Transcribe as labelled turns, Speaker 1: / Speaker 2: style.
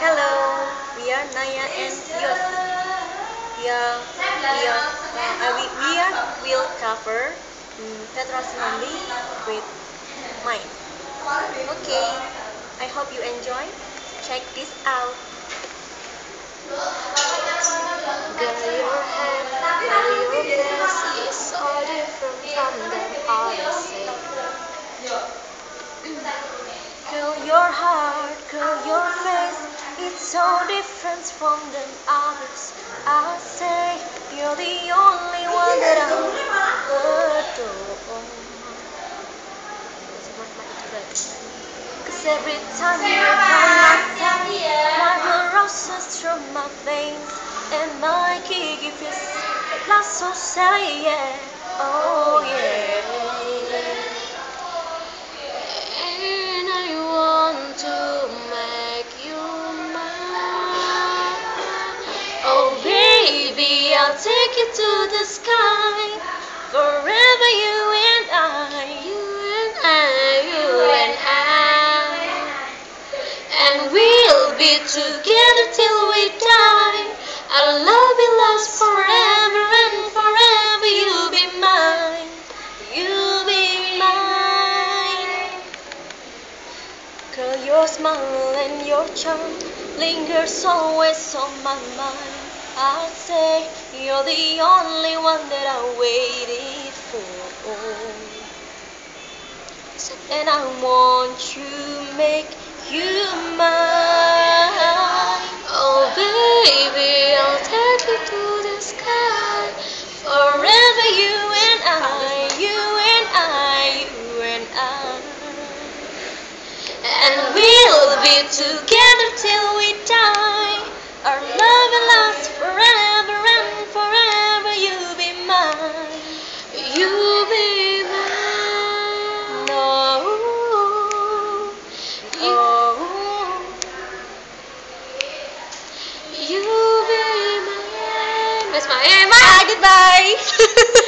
Speaker 1: Hello, we are Naya and Yos. We will cover Petra Sinombi with mine. Okay, I hope you enjoy. Check this out. Girl, your head, girl, your face is so different from them others say. Girl, your heart, girl, your face, it's so different from them others. I say you're the only one that I adore. Cause every time you're by my side, my blood rushes through my veins, and my kick is not so say yeah, oh yeah. And I want to make you mine. Oh baby, I'll take you to the sky. Forever you and I, you and I, you and I. And we'll be together till we die. Our love will last forever and forever. You'll be mine. You'll be mine. Girl, your smile and your charm lingers always on my mind. I say you're the only one that I waited for. And I want to make you mine. Oh baby, I'll take you to the sky. Forever you and I, you and I, you and I. And we'll be together till we die. Our love will last forever and forever. You'll be mine. You'll be mine. No. You'll be mine. That's my goodbye.